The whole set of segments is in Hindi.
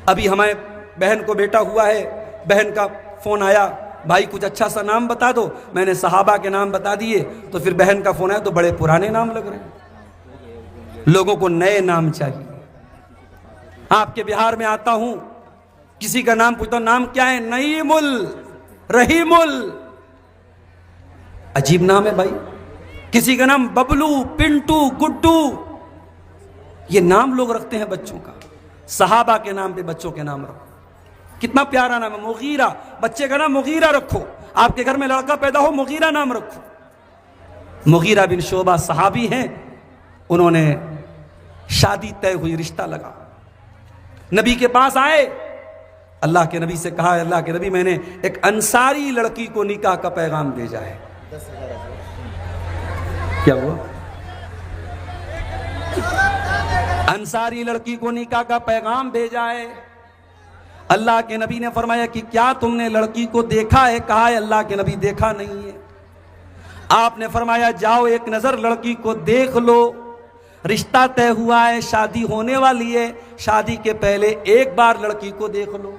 अभी हमारे बहन को बेटा हुआ है, बहन का फोन आया, भाई कुछ अच्छा सा नाम बता दो। मैंने सहाबा के नाम बता दिए, तो फिर बहन का फोन आया तो बड़े पुराने नाम लग रहे हैं। लोगों को नए नाम चाहिए। आपके बिहार में आता हूं, किसी का नाम पूछता हूं, नाम क्या है? नईमुल, रहीमुल, अजीब नाम है भाई। किसी का नाम बबलू, पिंटू, गुड्डू, ये नाम लोग रखते हैं बच्चों का। सहाबा के नाम पे बच्चों के नाम रखो, कितना प्यारा नाम है। मुगीरा, बच्चे का नाम मुगीरा रखो। आपके घर में लड़का पैदा हो, मुगीरा नाम रखो। मुगीरा बिन शोबा सहाबी हैं, उन्होंने शादी तय हुई, रिश्ता लगा, नबी के पास आए, अल्लाह के नबी से कहा, अल्लाह के नबी मैंने एक अंसारी लड़की को निकाह का पैगाम भेजा है। क्या हुआ? अंसारी लड़की को निकाह का पैगाम भेजा है। अल्लाह के नबी ने फरमाया कि क्या तुमने लड़की को देखा है? कहा है अल्लाह के नबी देखा नहीं है। आपने फरमाया जाओ एक नजर लड़की को देख लो, रिश्ता तय हुआ है, शादी होने वाली है, शादी के पहले एक बार लड़की को देख लो।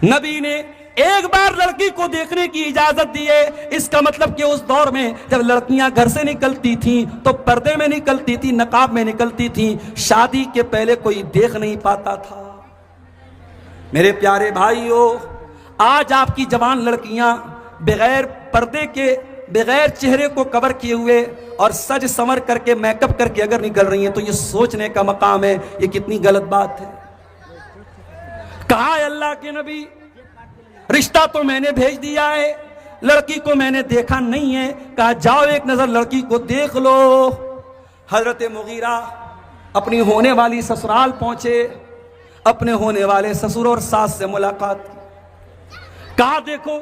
नबी ने एक बार लड़की को देखने की इजाजत दी है। इसका मतलब कि उस दौर में जब लड़कियां घर से निकलती थीं तो पर्दे में निकलती थी, नकाब में निकलती थीं, शादी के पहले कोई देख नहीं पाता था। मेरे प्यारे भाइयों, आज आपकी जवान लड़कियां बगैर पर्दे के, बगैर चेहरे को कवर किए हुए और सज संवर करके, मेकअप करके अगर निकल रही हैं तो ये सोचने का मकाम है ये कितनी गलत बात है। कहा है अल्लाह के नबी, रिश्ता तो मैंने भेज दिया है, लड़की को मैंने देखा नहीं है। कहा जाओ एक नजर लड़की को देख लो। हजरत मुगीरा अपनी होने वाली ससुराल पहुंचे, अपने होने वाले ससुर और सास से मुलाकात की। कहा देखो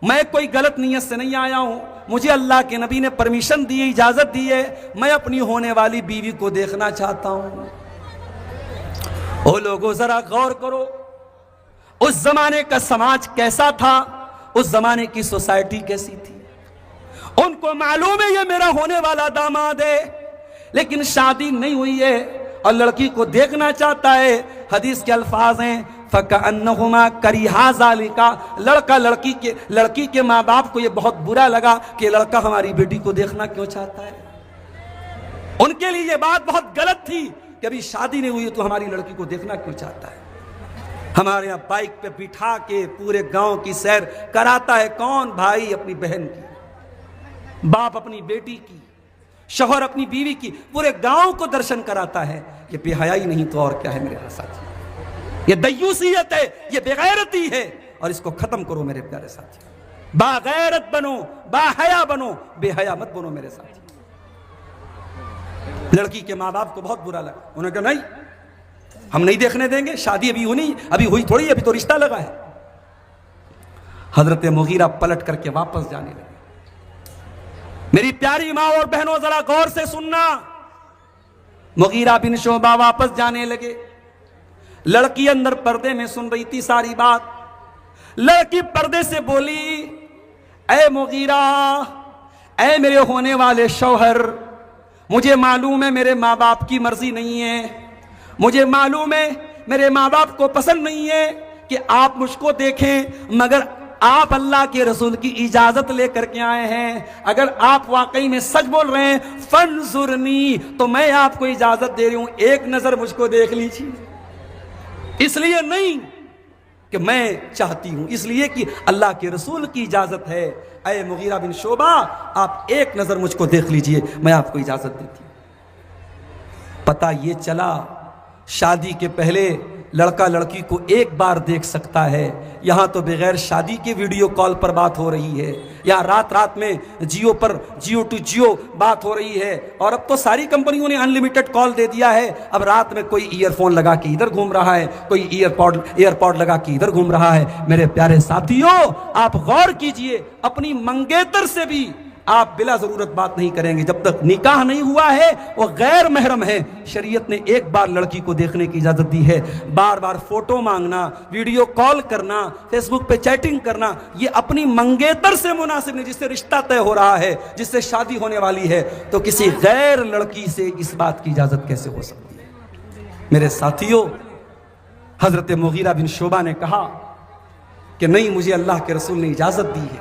मैं कोई गलत नीयत से नहीं आया हूं, मुझे अल्लाह के नबी ने परमिशन दी है, इजाजत दी है, मैं अपनी होने वाली बीवी को देखना चाहता हूं। ओ लोगों जरा गौर करो, उस जमाने का समाज कैसा था, उस जमाने की सोसाइटी कैसी थी। उनको मालूम है ये मेरा होने वाला दामाद है, लेकिन शादी नहीं हुई है और लड़की को देखना चाहता है। हदीस के अल्फाज हैं फकअन्नहुमा करिहा ज़ालिका, लड़की के माँ बाप को ये बहुत बुरा लगा कि लड़का हमारी बेटी को देखना क्यों चाहता है। उनके लिए ये बात बहुत गलत थी कि अभी शादी नहीं हुई तो हमारी लड़की को देखना क्यों चाहता है। हमारे यहाँ बाइक पे बिठा के पूरे गांव की सैर कराता है कौन? भाई अपनी बहन की, बाप अपनी बेटी की, शौहर अपनी बीवी की, पूरे गांव को दर्शन कराता है। ये बेहयाई नहीं तो और क्या है मेरे साथी? ये दय्यूसियत है, ये बेगैरती है, और इसको खत्म करो मेरे प्यारे साथी। बागैरत बनो, बाहया बनो, बेहया मत बनो मेरे साथी। लड़की के माँ बाप को बहुत बुरा लगा, उन्होंने कहा नहीं हम नहीं देखने देंगे, शादी अभी हुई थोड़ी, अभी तो रिश्ता लगा है। हजरत मुगीरा पलट करके वापस जाने लगे। मेरी प्यारी माँ और बहनों जरा गौर से सुनना, मुगीरा बिन शोबा वापस जाने लगे। लड़की अंदर पर्दे में सुन रही थी सारी बात। लड़की पर्दे से बोली, ऐ मुगीरा, ऐ मेरे होने वाले शौहर, मुझे मालूम है मेरे माँ बाप की मर्जी नहीं है, मुझे मालूम है मेरे माँ बाप को पसंद नहीं है कि आप मुझको देखें, मगर आप अल्लाह के रसूल की इजाजत लेकर के आए हैं। अगर आप वाकई में सच बोल रहे हैं फंजुरनी, तो मैं आपको इजाजत दे रही हूं, एक नजर मुझको देख लीजिए। इसलिए नहीं कि मैं चाहती हूं, इसलिए कि अल्लाह के रसूल की इजाजत है। ऐ मुगीरा बिन शोबा, आप एक नजर मुझको देख लीजिए, मैं आपको इजाजत देती हूं। पता ये चला शादी के पहले लड़का लड़की को एक बार देख सकता है, यहां तो बगैर शादी के वीडियो कॉल पर बात हो रही है, या रात रात में जियो पर जियो टू जियो बात हो रही है। और अब तो सारी कंपनियों ने अनलिमिटेड कॉल दे दिया है। अब रात में कोई ईयरफोन लगा के इधर घूम रहा है, कोई ईयरपॉड लगा के इधर घूम रहा है। मेरे प्यारे साथियों, आप गौर कीजिए, अपनी मंगेतर से भी आप बिला जरूरत बात नहीं करेंगे जब तक निकाह नहीं हुआ है, वो गैर महरम है। शरीयत ने एक बार लड़की को देखने की इजाजत दी है। बार बार फोटो मांगना, वीडियो कॉल करना, फेसबुक पे चैटिंग करना, ये अपनी मंगेतर से मुनासिब नहीं, जिससे रिश्ता तय हो रहा है, जिससे शादी होने वाली है। तो किसी गैर लड़की से इस बात की इजाजत कैसे हो सकती है? मेरे साथियों, हजरत मुगीरा बिन शोबा ने कहा कि नहीं, मुझे अल्लाह के रसूल ने इजाजत दी है।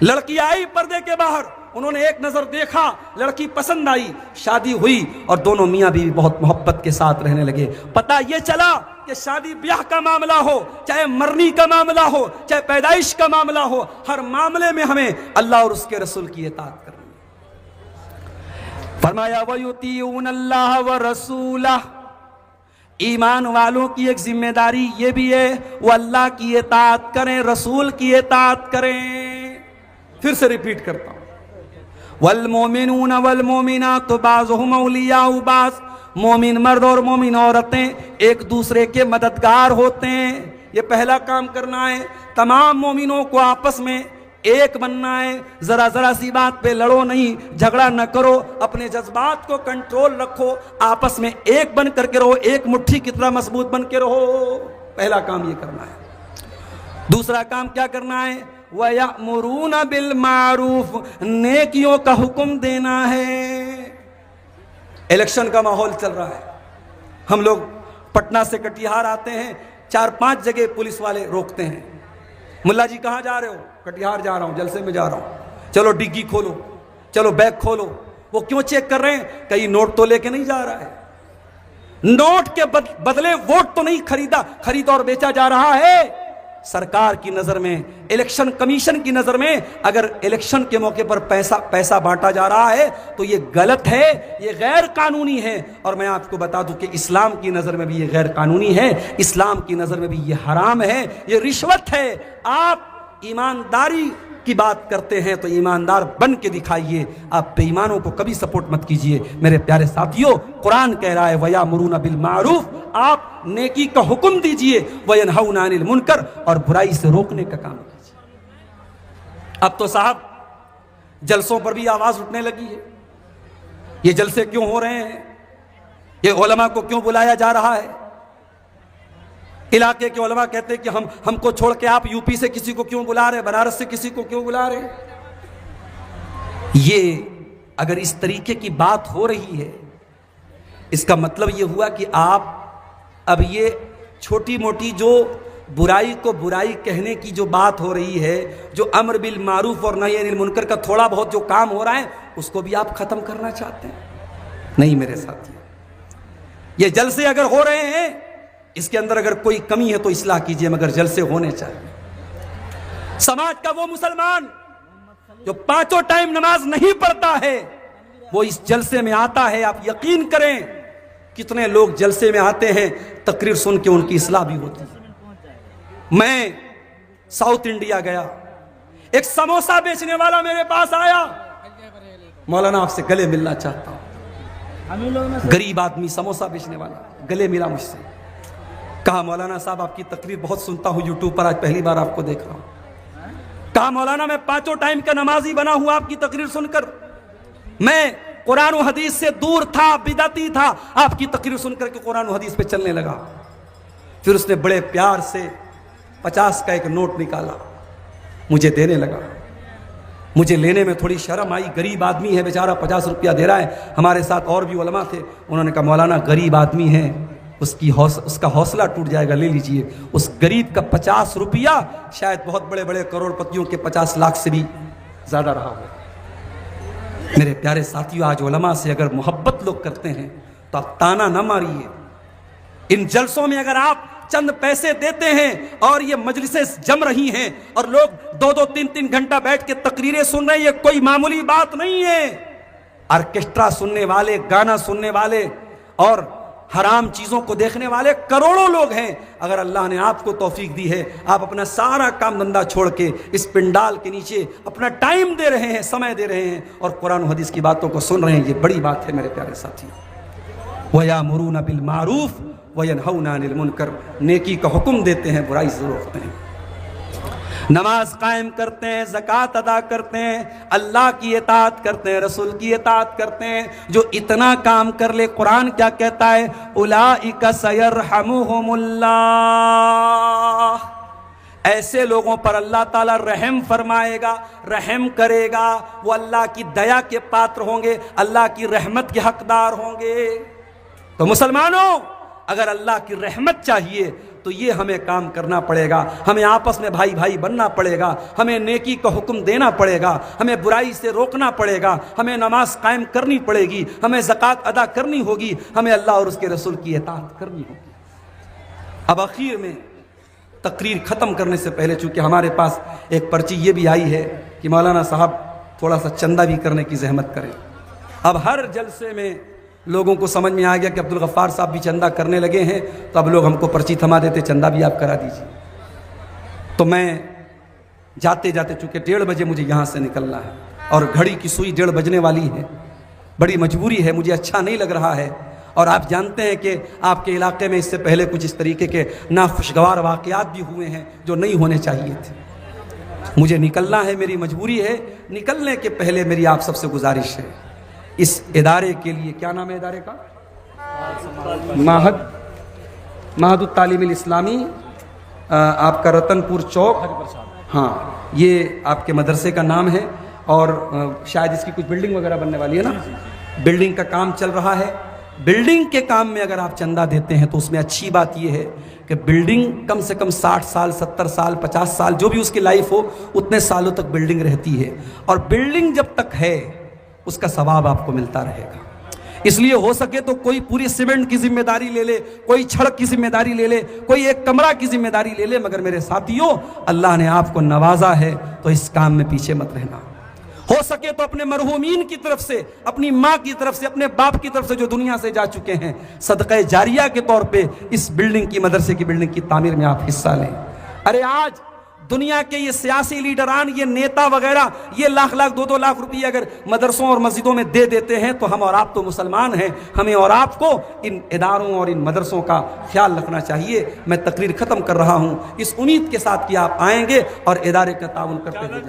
लड़की आई पर्दे के बाहर, उन्होंने एक नजर देखा, लड़की पसंद आई, शादी हुई और दोनों मियां बीवी बहुत मोहब्बत के साथ रहने लगे। पता यह चला कि शादी ब्याह का मामला हो, चाहे मरनी का मामला हो, चाहे पैदाइश का मामला हो, हर मामले में हमें अल्लाह और उसके रसूल की इताअत करनी है। फरमाया वयुतीऊन अल्लाह व रसूला, ईमान वालों की एक जिम्मेदारी ये भी है वो अल्लाह की इताअत करें, रसूल की इताअत करें। फिर से रिपीट करता हूं, वल मोमिनून वल मोमिनात बाज़ुहुम औलियाउ बाज़, मोमिन मर्द और मोमिन औरतें एक दूसरे के मददगार होते हैं। ये पहला काम करना है। तमाम मोमिनों को आपस में एक बनना है। जरा जरा सी बात पे लड़ो नहीं, झगड़ा न करो, अपने जज्बात को कंट्रोल रखो, आपस में एक बन करके रहो, एक मुट्ठी की तरह मजबूत बन के रहो। पहला काम ये करना है। दूसरा काम क्या करना है? वयअमुरूना बिल मारूफ, नेकियों का हुक्म देना है। इलेक्शन का माहौल चल रहा है, हम लोग पटना से कटिहार आते हैं, 4-5 जगह पुलिस वाले रोकते हैं। मुल्ला जी कहाँ जा रहे हो? कटिहार जा रहा हूं, जलसे में जा रहा हूं। चलो डिग्गी खोलो, चलो बैग खोलो। वो क्यों चेक कर रहे हैं? कहीं नोट तो लेके नहीं जा रहा है, नोट के बदले वोट तो नहीं खरीदा और बेचा जा रहा है। सरकार की नजर में, इलेक्शन कमीशन की नजर में अगर इलेक्शन के मौके पर पैसा बांटा जा रहा है तो ये गलत है, ये गैर कानूनी है। और मैं आपको बता दूं कि इस्लाम की नजर में भी ये गैर कानूनी है, इस्लाम की नजर में भी ये हराम है, ये रिश्वत है। आप ईमानदारी की बात करते हैं तो ईमानदार बन के दिखाइए, आप बेईमानों को कभी सपोर्ट मत कीजिए। मेरे प्यारे साथियों, कुरान कह रहा है वयामुरूना बिल मारूफ, आप नेकी का हुक्म दीजिए, वयनहौना अनिल मुनकर, और बुराई से रोकने का काम कीजिए। अब तो साहब जलसों पर भी आवाज उठने लगी है। ये जलसे क्यों हो रहे हैं? ये उलमा को क्यों बुलाया जा रहा है? इलाके के उलमा कहते हैं कि हमको छोड़ के आप यूपी से किसी को क्यों बुला रहे, बनारस से किसी को क्यों बुला रहे? ये अगर इस तरीके की बात हो रही है, इसका मतलब ये हुआ कि आप अब ये छोटी मोटी जो बुराई को बुराई कहने की जो बात हो रही है, जो अम्र बिल मारूफ और नही अनिल मुनकर का थोड़ा बहुत जो काम हो रहा है, उसको भी आप खत्म करना चाहते हैं? नहीं मेरे साथियों, ये जलसे अगर हो रहे हैं, इसके अंदर अगर कोई कमी है तो इस्लाह कीजिए, मगर जलसे होने चाहिए। समाज का वो मुसलमान जो 5 टाइम नमाज नहीं पढ़ता है, वो इस जलसे में आता है। आप यकीन करें कितने लोग जलसे में आते हैं, तकरीर सुन के उनकी इस्लाह भी होती है। मैं साउथ इंडिया गया, एक समोसा बेचने वाला मेरे पास आया, मौलाना आपसे गले मिलना चाहता हूं। गरीब आदमी समोसा बेचने वाला गले मिला मुझसे, कहा मौलाना साहब आपकी तकरीर बहुत सुनता हूं यूट्यूब पर, आज पहली बार आपको देख रहा हूं। कहा मौलाना मैं 5 टाइम का नमाजी बना हुआ आपकी तकरीर सुनकर, मैं कुरान और हदीस से दूर था, बिदअती था, आपकी तकरीर सुनकर के कुरान और हदीस पे चलने लगा। फिर उसने बड़े प्यार से 50 का एक नोट निकाला, मुझे देने लगा। मुझे लेने में थोड़ी शर्म आई, गरीब आदमी है बेचारा, 50 रुपया दे रहा है। हमारे साथ और भी उलमा थे, उन्होंने कहा मौलाना गरीब आदमी है, उसका हौसला टूट जाएगा, ले लीजिए। उस गरीब का 50 रुपया शायद बहुत बड़े बड़े करोड़पतियों के 50 लाख से भी ज्यादा रहा हो। मेरे प्यारे साथियों, आज उलमा से अगर मोहब्बत लोग करते हैं तो आप ताना ना मारिए। इन जलसों में अगर आप चंद पैसे देते हैं और ये मजलिसें जम रही हैं और लोग 2-2, 3-3 घंटा बैठ के तकरीरें सुन रहे हैं, ये कोई मामूली बात नहीं है। ऑर्केस्ट्रा सुनने वाले, गाना सुनने वाले और हराम चीजों को देखने वाले करोड़ों लोग हैं। अगर अल्लाह ने आपको तौफीक दी है, आप अपना सारा काम धंधा छोड़ के इस पिंडाल के नीचे अपना टाइम दे रहे हैं, समय दे रहे हैं और कुरान और हदीस की बातों को सुन रहे हैं, ये बड़ी बात है मेरे प्यारे साथियों। वयामुरूना बिल मारूफ वयनहौना अनिल मुनकर, नेकी का हुक्म देते हैं, बुराई से रोकते हैं। नमाज कायम करते हैं, ज़कात अदा करते हैं, अल्लाह की इताअत करते हैं, रसूल की इताअत करते हैं। जो इतना काम कर ले, कुरान क्या कहता है? उलाइका सयरहमुहुमुल्लाह, ऐसे लोगों पर अल्लाह ताला रहम फरमाएगा, रहम करेगा। वो अल्लाह की दया के पात्र होंगे, अल्लाह की रहमत के हकदार होंगे। तो मुसलमानों, अगर अल्लाह की रहमत चाहिए तो ये हमें काम करना पड़ेगा। हमें आपस में भाई भाई बनना पड़ेगा, हमें नेकी का हुक्म देना पड़ेगा, हमें बुराई से रोकना पड़ेगा, हमें नमाज कायम करनी पड़ेगी, हमें ज़कात अदा करनी होगी, हमें अल्लाह और उसके रसूल की इताअत करनी होगी। अब आखिर में तकरीर ख़त्म करने से पहले, चूँकि हमारे पास एक पर्ची ये भी आई है कि मौलाना साहब थोड़ा सा चंदा भी करने की जहमत करें। अब हर जलसे में लोगों को समझ में आ गया कि अब्दुल गफ्फार साहब भी चंदा करने लगे हैं, तो अब लोग हमको पर्ची थमा देते, चंदा भी आप करा दीजिए। तो मैं जाते जाते, चूँकि 1:30 बजे मुझे यहाँ से निकलना है और घड़ी की सुई 1:30 बजने वाली है, बड़ी मजबूरी है, मुझे अच्छा नहीं लग रहा है। और आप जानते हैं कि आपके इलाके में इससे पहले कुछ इस तरीके के नाखुशगवार वाक़यात भी हुए हैं जो नहीं होने चाहिए थे। मुझे निकलना है, मेरी मजबूरी है। निकलने के पहले मेरी आप सबसे गुजारिश है, इस इदारे के लिए, क्या नाम है इदारे का? महदुत तालीमिल इस्लामी, आपका रतनपुर चौक, हाँ, ये आपके मदरसे का नाम है। और शायद इसकी कुछ बिल्डिंग वगैरह बनने वाली है ना, बिल्डिंग का काम चल रहा है। बिल्डिंग के काम में अगर आप चंदा देते हैं तो उसमें अच्छी बात यह है कि बिल्डिंग कम से कम 60 साल, 70 साल, 50 साल, जो भी उसकी लाइफ हो, उतने सालों तक बिल्डिंग रहती है। और बिल्डिंग जब तक है उसका सवाब आपको मिलता रहेगा। इसलिए हो सके तो कोई पूरी सीमेंट की जिम्मेदारी ले ले, कोई छड़ की जिम्मेदारी ले ले, कोई एक कमरा की जिम्मेदारी ले ले, मगर मेरे साथियों, अल्लाह ने आपको नवाजा है तो इस काम में पीछे मत रहना। हो सके तो अपने मरहूमीन की तरफ से, अपनी माँ की तरफ से, अपने बाप की तरफ से जो दुनिया से जा चुके हैं, सदक़े जारिया के तौर पे इस बिल्डिंग की, मदरसे की बिल्डिंग की तामीर में आप हिस्सा लें। अरे आज दुनिया के ये सियासी लीडरान, ये नेता वगैरह, ये लाख लाख 2-2 लाख रुपये अगर मदरसों और मस्जिदों में दे देते हैं तो हम और आप तो मुसलमान हैं, हमें और आपको इन इदारों और इन मदरसों का ख्याल रखना चाहिए। मैं तकरीर ख़त्म कर रहा हूँ इस उम्मीद के साथ कि आप आएंगे और इदारे का ताउन करते हुए।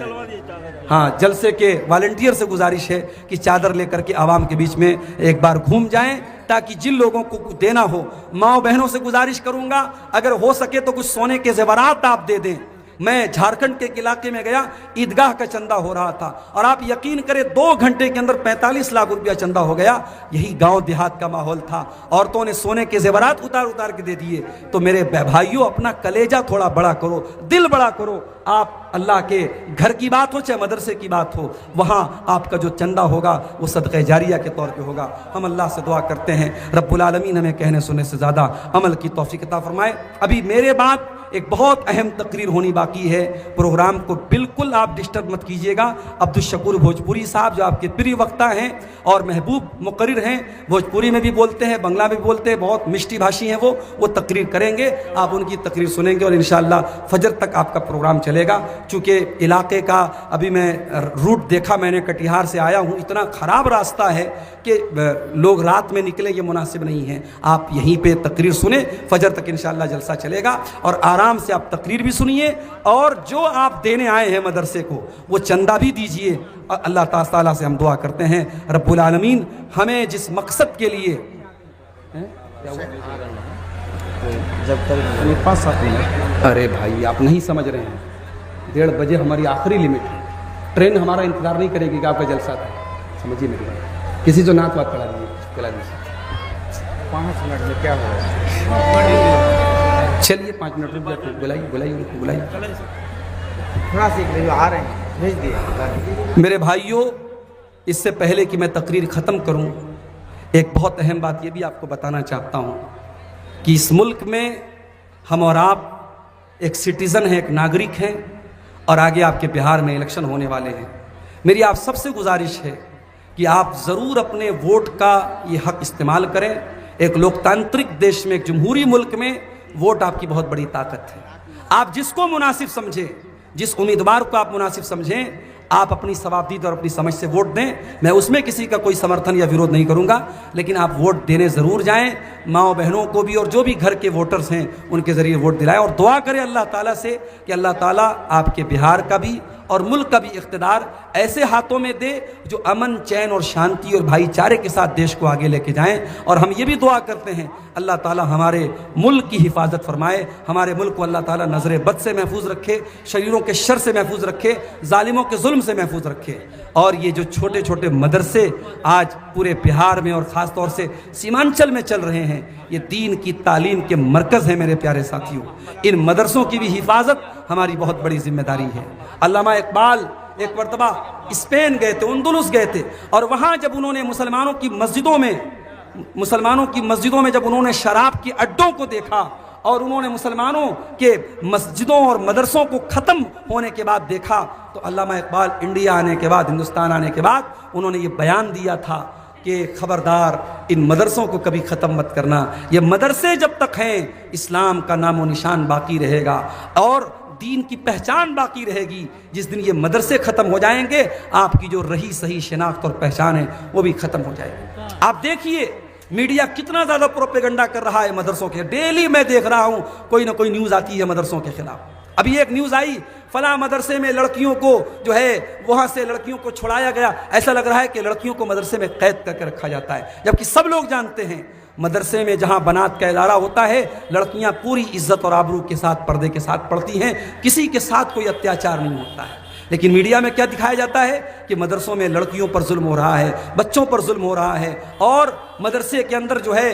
हाँ, जलसे के वॉलंटियर से गुजारिश है कि चादर लेकर के आवाम के बीच में एक बार घूम जाएं, ताकि जिन लोगों को देना हो, माँ बहनों से गुजारिश करूँगा, अगर हो सके तो कुछ सोने के ज़ेवरात आप दे दें। मैं झारखंड के इलाके में गया, ईदगाह का चंदा हो रहा था और आप यकीन करें 2 घंटे के अंदर 45 लाख रुपया चंदा हो गया। यही गांव देहात का माहौल था, औरतों ने सोने के जेवरात उतार उतार के दे दिए। तो मेरे भाइयों, अपना कलेजा थोड़ा बड़ा करो, दिल बड़ा करो। आप अल्लाह के घर की बात हो चाहे मदरसे की बात हो, वहाँ आपका जो चंदा होगा वो सदक़े जारिया के तौर पे होगा। हम अल्लाह से दुआ करते हैं रब्बुल आलमीन हमें कहने सुनने से ज़्यादा अमल की तौफीक अता फरमाए। अभी मेरे बाद एक बहुत अहम तकरीर होनी बाकी है, प्रोग्राम को बिल्कुल आप डिस्टर्ब मत कीजिएगा। अब्दुल शकूर भोजपुरी साहब जो आपके प्रिय वक्ता हैं और महबूब मुकर्रिर हैं, भोजपुरी में भी बोलते हैं, बंगला में भी बोलते हैं, बहुत मिष्टी भाषी हैं वो तकरीर करेंगे। आप उनकी तकरीर सुनेंगे और इंशाअल्लाह फजर तक आपका प्रोग्राम चलेगा। चूँकि इलाके का अभी मैं रूट देखा, मैंने कटिहार से आया हूँ, इतना ख़राब रास्ता है कि लोग रात में निकले, ये मुनासिब नहीं है। आप यहीं पे तकरीर सुने, फजर तक इंशाअल्लाह जलसा चलेगा और आराम से आप तकरीर भी सुनिए और जो आप देने आए हैं मदरसे को वो चंदा भी दीजिए। अल्लाह ताला से हम दुआ करते हैं रब्बुल आलमीन हमें जिस मकसद के लिए जब तक 5-7 मिनट, अरे भाई आप नहीं समझ रहे हैं, 1:30 बजे हमारी आखिरी लिमिट है, ट्रेन हमारा इंतजार नहीं करेगी कि आपका जलसा था, समझिए मेरी बात। किसी जो नात बात करा दीजिए 5 मिनट में क्या होगा। चलिए 5 मिनट रुक जाते, बुलाइए थोड़ा सा आ रहे हैं, भेज दिए। मेरे भाइयों, इससे पहले कि मैं तकरीर ख़त्म करूं, एक बहुत अहम बात ये भी आपको बताना चाहता हूं कि इस मुल्क में हम और आप एक सिटीज़न हैं, एक नागरिक हैं और आगे आपके बिहार में इलेक्शन होने वाले हैं। मेरी आप सबसे गुजारिश है कि आप ज़रूर अपने वोट का ये हक़ इस्तेमाल करें। एक लोकतांत्रिक देश में, एक जमहूरी मुल्क में वोट आपकी बहुत बड़ी ताकत है। आप जिसको मुनासिब समझें, जिस उम्मीदवार को आप मुनासिब समझें, आप अपनी सवाबदीद और अपनी समझ से वोट दें। मैं उसमें किसी का कोई समर्थन या विरोध नहीं करूंगा, लेकिन आप वोट देने ज़रूर जाएं। माँ बहनों को भी और जो भी घर के वोटर्स हैं उनके ज़रिए वोट दिलाएं और दुआ करें अल्लाह ताला से कि अल्लाह ताला आपके बिहार का भी और मुल्क का भी इख्तिदार ऐसे हाथों में दे जो अमन, चैन और शांति और भाईचारे के साथ देश को आगे लेके जाएं। और हम ये भी दुआ करते हैं अल्लाह ताला हमारे मुल्क की हिफाजत फरमाए, हमारे मुल्क को अल्लाह ताला नज़र बद से महफूज रखे, शरीरों के शर से महफूज रखे, जालिमों के जुल्म से महफूज रखे। और ये जो छोटे छोटे मदरसे आज पूरे बिहार में और ख़ास तौर से सीमांचल में चल रहे हैं, ये दीन की तालीम के मरकज़ हैं मेरे प्यारे साथियों। इन मदरसों की भी हिफाजत हमारी बहुत बड़ी जिम्मेदारी है। अल्लामा इकबाल एक मरतबा स्पेन गए थे, अंदलुस गए थे, और वहाँ जब उन्होंने मुसलमानों की मस्जिदों में जब उन्होंने शराब के अड्डों को देखा और उन्होंने मुसलमानों के मस्जिदों और मदरसों को ख़त्म होने के बाद देखा, तो अल्लामा इकबाल इंडिया आने के बाद, हिंदुस्तान आने के बाद उन्होंने ये बयान दिया था कि खबरदार इन मदरसों को कभी ख़त्म मत करना। ये मदरसे जब तक हैं इस्लाम का नामो निशान बाकी रहेगा और दीन की पहचान बाकी रहेगी। जिस दिन ये मदरसे ख़त्म हो जाएंगे, आपकी जो रही सही शिनाख्त और पहचान है वो भी ख़त्म हो जाएगी। आप देखिए मीडिया कितना ज़्यादा प्रोपेगेंडा कर रहा है मदरसों के। डेली मैं देख रहा हूँ कोई ना कोई न्यूज़ आती है मदरसों के खिलाफ। अभी एक न्यूज़ आई, फला मदरसे में लड़कियों को जो है वहाँ से लड़कियों को छुड़ाया गया। ऐसा लग रहा है कि लड़कियों को मदरसे में कैद करके रखा जाता है, जबकि सब लोग जानते हैं मदरसे में जहाँ बनात का इदारा होता है, लड़कियाँ पूरी इज्जत और आबरू के साथ पर्दे के साथ पढ़ती हैं, किसी के साथ कोई अत्याचार नहीं होता है। लेकिन मीडिया में क्या दिखाया जाता है कि मदरसों में लड़कियों पर जुल्म हो रहा है, बच्चों पर जुल्म हो रहा है, और मदरसे के अंदर जो है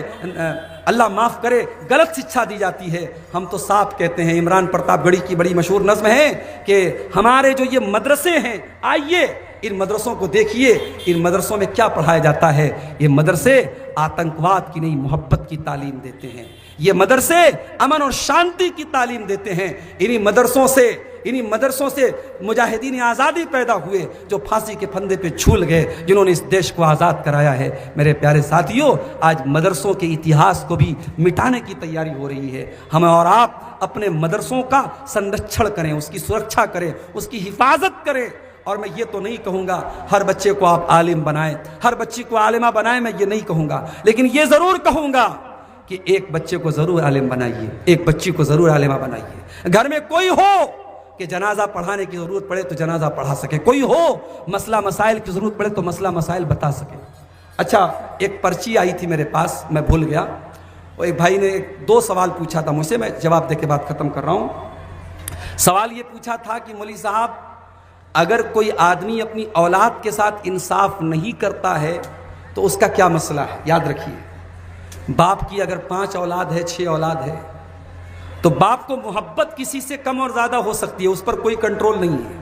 अल्लाह माफ़ करे गलत शिक्षा दी जाती है। हम तो साफ कहते हैं, इमरान प्रतापगढ़ी की बड़ी मशहूर नज़्म है कि हमारे जो ये मदरसे हैं, आइए इन मदरसों को देखिए, इन मदरसों में क्या पढ़ाया जाता है। ये मदरसे आतंकवाद की नहीं, मोहब्बत की तालीम देते हैं। ये मदरसे अमन और शांति की तालीम देते हैं। इन्हीं मदरसों से मुजाहिदीन आज़ादी पैदा हुए जो फांसी के फंदे पे झूल गए, जिन्होंने इस देश को आज़ाद कराया है। मेरे प्यारे साथियों, आज मदरसों के इतिहास को भी मिटाने की तैयारी हो रही है। हम और आप अपने मदरसों का संरक्षण करें, उसकी सुरक्षा करें, उसकी हिफाजत करें। और मैं ये तो नहीं कहूँगा हर बच्चे को आप आलिम बनाएं, हर बच्ची को आलिमा बनाएं, मैं ये नहीं कहूँगा, लेकिन ये ज़रूर कहूँगा कि एक बच्चे को ज़रूर आलिम बनाइए, एक बच्ची को ज़रूर आलिमा बनाइए। घर में कोई हो कि जनाजा पढ़ाने की ज़रूरत पड़े तो जनाजा पढ़ा सके, कोई हो मसला मसाइल की ज़रूरत पड़े तो मसला मसाइल बता सके। अच्छा, एक पर्ची आई थी मेरे पास, मैं भूल गया। वो एक भाई ने 2 सवाल पूछा था मुझसे, मैं जवाब दे के बात ख़त्म कर रहा हूँ। सवाल ये पूछा था कि मौलवी साहब, अगर कोई आदमी अपनी औलाद के साथ इंसाफ नहीं करता है तो उसका क्या मसला है। याद रखिए, बाप की अगर 5 औलाद है, 6 औलाद है, तो बाप को मोहब्बत किसी से कम और ज़्यादा हो सकती है, उस पर कोई कंट्रोल नहीं है।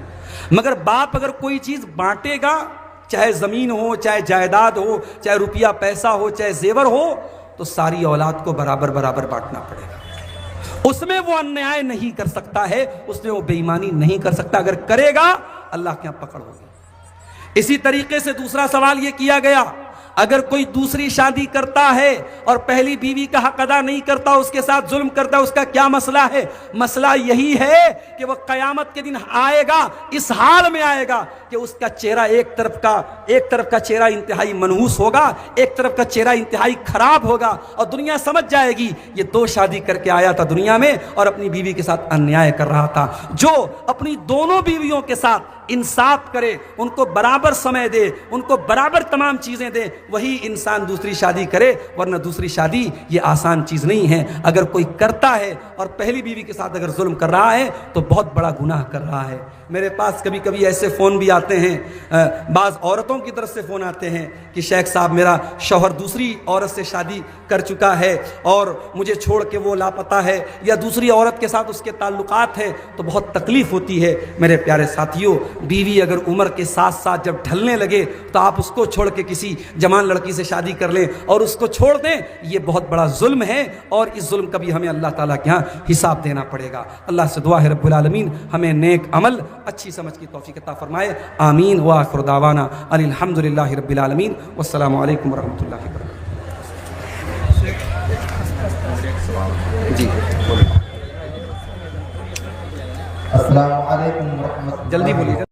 मगर बाप अगर कोई चीज़ बांटेगा, चाहे ज़मीन हो, चाहे जायदाद हो, चाहे रुपया पैसा हो, चाहे जेवर हो, तो सारी औलाद को बराबर बराबर बांटना पड़ेगा। उसमें वो अन्याय नहीं कर सकता है, उसमें वो बेईमानी नहीं कर सकता। अगर करेगा अल्लाह के यहाँ पकड़ होगी। इसी तरीके से दूसरा सवाल ये किया गया, अगर कोई दूसरी शादी करता है और पहली बीवी का हक अदा नहीं करता, उसके साथ जुल्म करता है, उसका क्या मसला है। मसला यही है कि वह क़यामत के दिन आएगा, इस हाल में आएगा कि उसका चेहरा एक तरफ का चेहरा इंतहाई मनहूस होगा, एक तरफ का चेहरा इंतहाई खराब होगा, और दुनिया समझ जाएगी ये 2 शादी करके आया था दुनिया में और अपनी बीवी के साथ अन्याय कर रहा था। जो अपनी दोनों बीवियों के साथ इंसाफ करे, उनको बराबर समय दे, उनको बराबर तमाम चीज़ें दे, वही इंसान दूसरी शादी करे, वरना दूसरी शादी ये आसान चीज़ नहीं है। अगर कोई करता है और पहली बीवी के साथ अगर जुल्म कर रहा है तो बहुत बड़ा गुनाह कर रहा है। मेरे पास कभी कभी ऐसे फ़ोन भी आते हैं, बाज़ औरतों की तरफ से फ़ोन आते हैं कि शेख साहब, मेरा शौहर दूसरी औरत से शादी कर चुका है और मुझे छोड़ के वो लापता है, या दूसरी औरत के साथ उसके ताल्लुकात है, तो बहुत तकलीफ़ होती है। मेरे प्यारे साथियों, बीवी अगर उम्र के साथ साथ जब ढलने लगे तो आप उसको छोड़ के किसी जवान लड़की से शादी कर लें और उसको छोड़ दें, ये बहुत बड़ा जुल्म है, और इस जुल्म का भी हमें अल्लाह ताला के यहाँ हिसाब देना पड़ेगा। अल्लाह से दुआ है रब्बुल आलमीन हमें नेक अमल, अच्छी समझ की तौफीक अता फरमाए। आमीन व आखिर दावाना अनिल हम्दुलिल्लाहि रब्बिल आलमीन। वस्सलामु अलैकुम वरहमतुल्लाहि वबरकातुहू। जी बोलिए। अस्सलामु अलैकुम वरहमतुल्लाहि। जल्दी बोलिए।